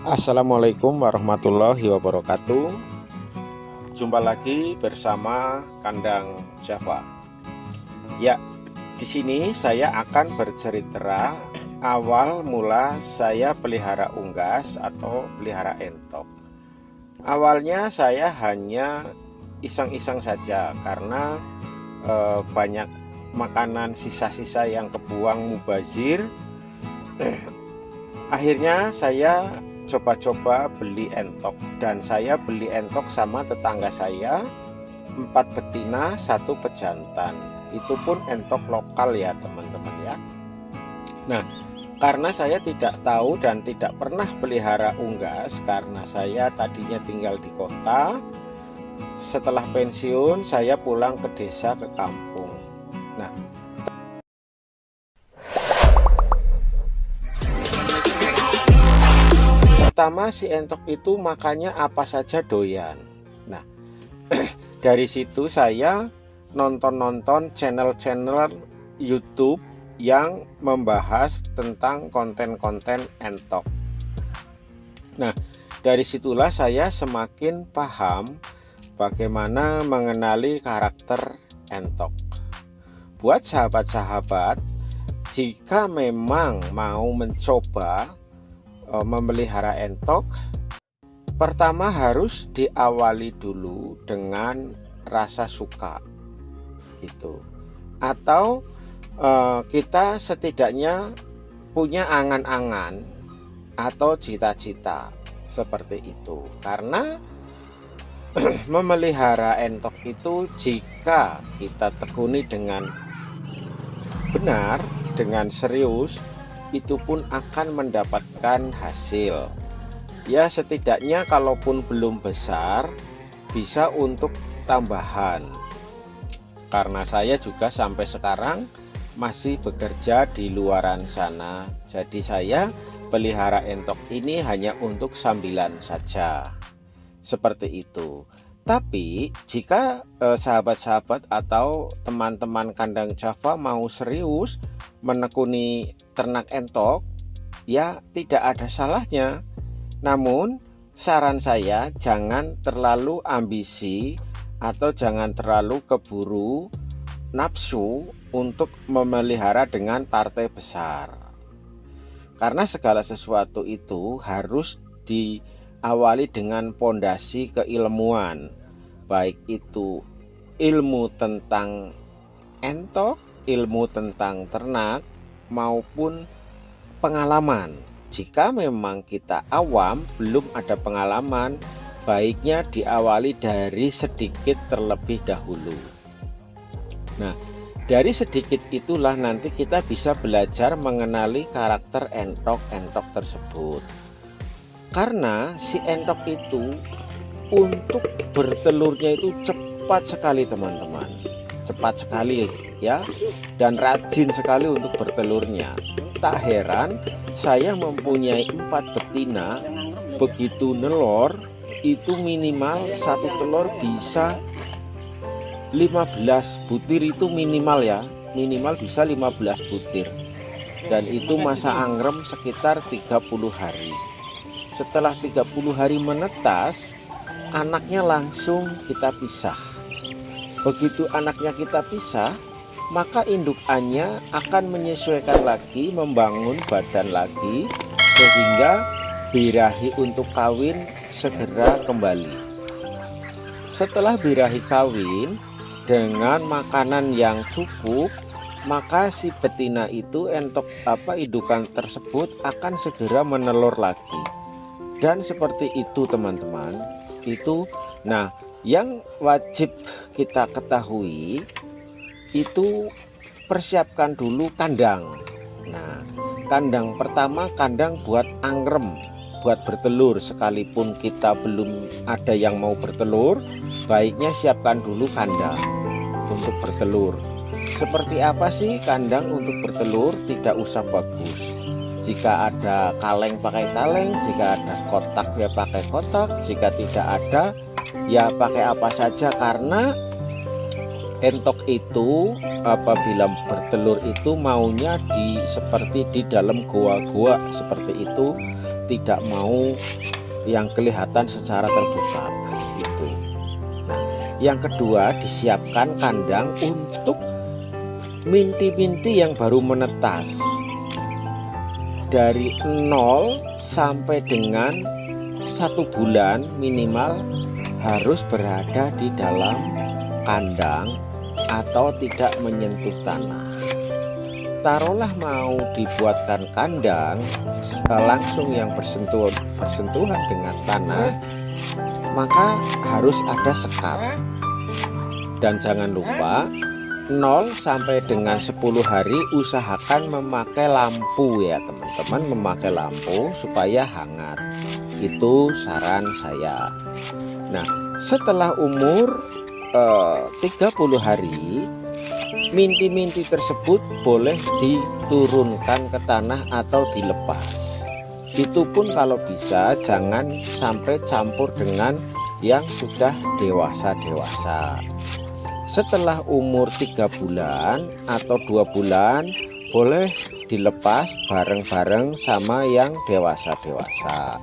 Assalamualaikum warahmatullahi wabarakatuh. Jumpa lagi bersama Kandang Java. Ya, di sini saya akan bercerita awal mula saya pelihara unggas atau pelihara entok. Awalnya saya hanya iseng-iseng saja karena banyak makanan sisa-sisa yang kebuang mubazir. Akhirnya saya coba-coba beli entok, dan saya beli entok sama tetangga saya, 4 betina 1 pejantan. Itu pun entok lokal ya teman-teman ya. Nah, karena saya tidak tahu dan tidak pernah pelihara unggas, karena saya tadinya tinggal di kota. Setelah pensiun saya pulang ke desa, ke kampung. Nah, pertama si entok itu makannya apa saja doyan. Nah, dari situ saya nonton channel-channel YouTube yang membahas tentang konten-konten entok. Nah, dari situlah saya semakin paham bagaimana mengenali karakter entok. Buat sahabat-sahabat, jika memang mau mencoba memelihara entok, pertama harus diawali dulu dengan rasa suka gitu, atau kita setidaknya punya angan-angan atau cita-cita seperti itu. Karena memelihara entok itu jika kita tekuni dengan benar, dengan serius, itu pun akan mendapatkan hasil. Ya, setidaknya kalaupun belum besar, bisa untuk tambahan. Karena saya juga sampai sekarang masih bekerja di luaran sana, jadi saya pelihara entok ini hanya untuk sambilan saja, seperti itu. Tapi jika sahabat-sahabat atau teman-teman Kandang Java mau serius menekuni ternak entok, ya tidak ada salahnya. Namun saran saya, jangan terlalu ambisi atau jangan terlalu keburu nafsu untuk memelihara dengan partai besar. Karena segala sesuatu itu harus diawali dengan pondasi keilmuan, baik itu ilmu tentang entok, ilmu tentang ternak, maupun pengalaman. Jika memang kita awam, belum ada pengalaman, baiknya diawali dari sedikit terlebih dahulu. Nah, dari sedikit itulah nanti kita bisa belajar mengenali karakter entok-entok tersebut. Karena si entok itu untuk bertelurnya itu cepat sekali teman-teman, cepat sekali ya, dan rajin sekali untuk bertelurnya. Tak heran saya mempunyai 4 betina, begitu nelor itu minimal satu telur bisa 15 butir, itu minimal ya, minimal bisa 15 butir, dan itu masa angrem sekitar 30 hari. Setelah 30 hari menetas, anaknya langsung kita pisah. Begitu anaknya kita pisah, maka indukannya akan menyesuaikan lagi, membangun badan lagi, sehingga birahi untuk kawin segera kembali. Setelah birahi kawin dengan makanan yang cukup, maka si betina itu indukan tersebut akan segera menelur lagi. Dan seperti itu teman-teman. Itu nah, yang wajib kita ketahui itu persiapkan dulu kandang. Nah, kandang pertama kandang buat angrem, buat bertelur. Sekalipun kita belum ada yang mau bertelur, baiknya siapkan dulu kandang untuk bertelur. Seperti apa sih kandang untuk bertelur? Tidak usah bagus. Jika ada kaleng pakai kaleng, jika ada kotak ya pakai kotak, jika tidak ada ya pakai apa saja. Karena entok itu apabila bertelur itu maunya seperti di dalam goa-goa seperti itu, tidak mau yang kelihatan secara terbuka itu. Nah, yang kedua, disiapkan kandang untuk minti-minti yang baru menetas dari 0 sampai dengan 1 bulan minimal harus berada di dalam kandang atau tidak menyentuh tanah. Taruhlah mau dibuatkan kandang langsung yang bersentuhan dengan tanah, maka harus ada sekap. Dan jangan lupa 0 sampai dengan 10 hari usahakan memakai lampu ya teman-teman, memakai lampu supaya hangat. Itu saran saya. Nah, setelah umur 30 hari, minti-minti tersebut boleh diturunkan ke tanah atau dilepas. Itu pun kalau bisa jangan sampai campur dengan yang sudah dewasa-dewasa. Setelah umur 3 bulan atau 2 bulan boleh dilepas bareng-bareng sama yang dewasa-dewasa.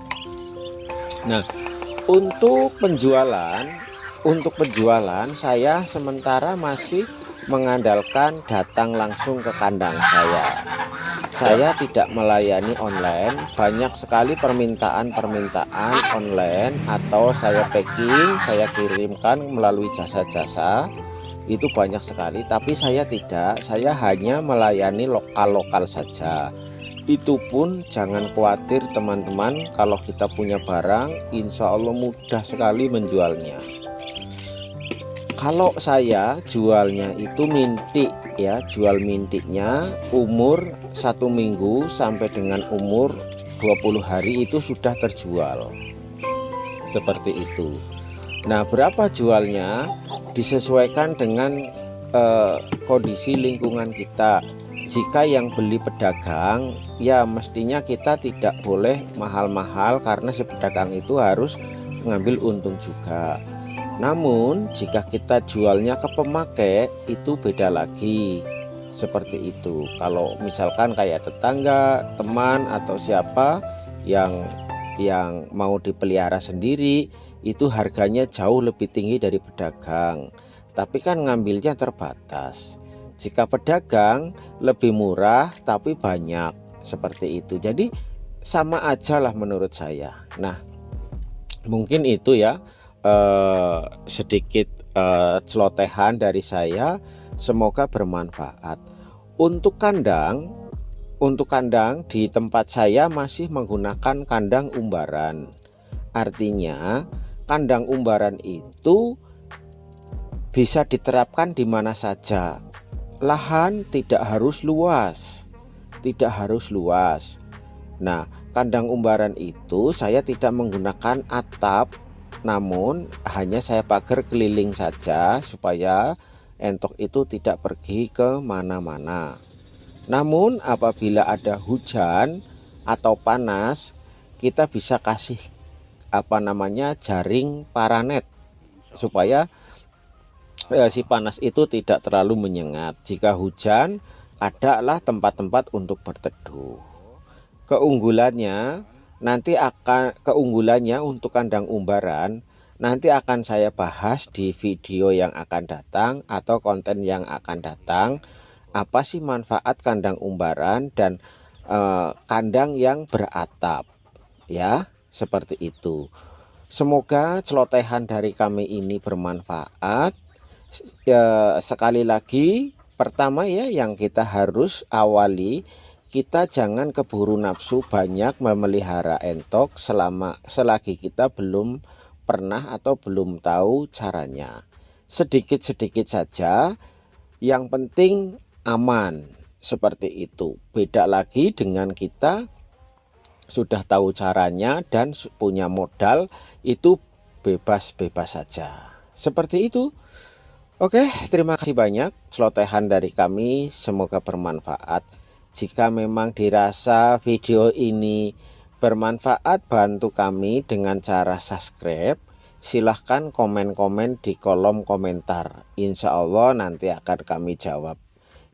Nah, untuk penjualan saya sementara masih mengandalkan datang langsung ke kandang saya. Saya tidak melayani online. Banyak sekali permintaan online atau saya packing, saya kirimkan melalui jasa-jasa. Itu banyak sekali, tapi saya tidak. Saya hanya melayani lokal-lokal saja. Itu pun jangan khawatir teman-teman, kalau kita punya barang, insya Allah mudah sekali menjualnya. Kalau saya jualnya itu mintik ya, jual mintiknya umur 1 minggu sampai dengan umur 20 hari itu sudah terjual. Seperti itu. Nah, berapa jualnya disesuaikan dengan kondisi lingkungan kita. Jika yang beli pedagang, ya mestinya kita tidak boleh mahal-mahal karena si pedagang itu harus mengambil untung juga. Namun jika kita jualnya ke pemakai itu beda lagi. Seperti itu. Kalau misalkan kayak tetangga, teman atau siapa yang mau dipelihara sendiri, itu harganya jauh lebih tinggi dari pedagang. Tapi kan ngambilnya terbatas. Jika pedagang lebih murah tapi banyak, seperti itu. Jadi sama aja lah menurut saya. Nah, mungkin itu ya sedikit celotehan dari saya, semoga bermanfaat. Untuk kandang di tempat saya masih menggunakan kandang umbaran. Artinya kandang umbaran itu bisa diterapkan di mana saja. Lahan tidak harus luas. Nah, kandang umbaran itu saya tidak menggunakan atap, namun hanya saya pagar keliling saja supaya entok itu tidak pergi ke mana-mana. Namun apabila ada hujan atau panas, kita bisa kasih jaring paranet supaya si panas itu tidak terlalu menyengat. Jika hujan, adalah tempat-tempat untuk berteduh. Keunggulannya untuk kandang umbaran nanti akan saya bahas di video yang akan datang atau konten yang akan datang. Apa sih manfaat kandang umbaran dan kandang yang beratap ya, seperti itu. Semoga celotehan dari kami ini bermanfaat. Ya, sekali lagi, pertama ya yang kita harus awali, kita jangan keburu nafsu banyak memelihara entok selagi kita belum pernah atau belum tahu caranya. Sedikit-sedikit saja, yang penting aman, seperti itu. Beda lagi dengan kita sudah tahu caranya dan punya modal, itu bebas-bebas saja. Seperti itu. Oke, terima kasih banyak celotehan dari kami, semoga bermanfaat. Jika memang dirasa video ini bermanfaat, bantu kami dengan cara subscribe. Silahkan komen-komen di kolom komentar. Insya Allah nanti akan kami jawab.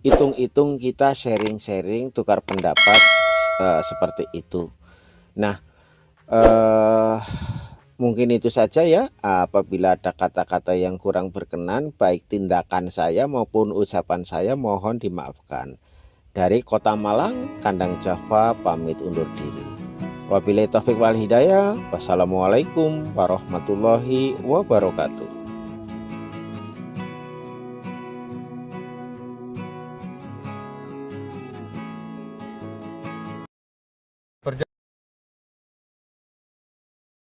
Hitung-hitung kita sharing-sharing, tukar pendapat seperti itu. Nah, Eh, Mungkin itu saja ya. Apabila ada kata-kata yang kurang berkenan, baik tindakan saya maupun ucapan saya, mohon dimaafkan. Dari Kota Malang, Kandang Java, pamit undur diri. Wabillahi taufik wal hidayah. Wassalamualaikum warahmatullahi wabarakatuh.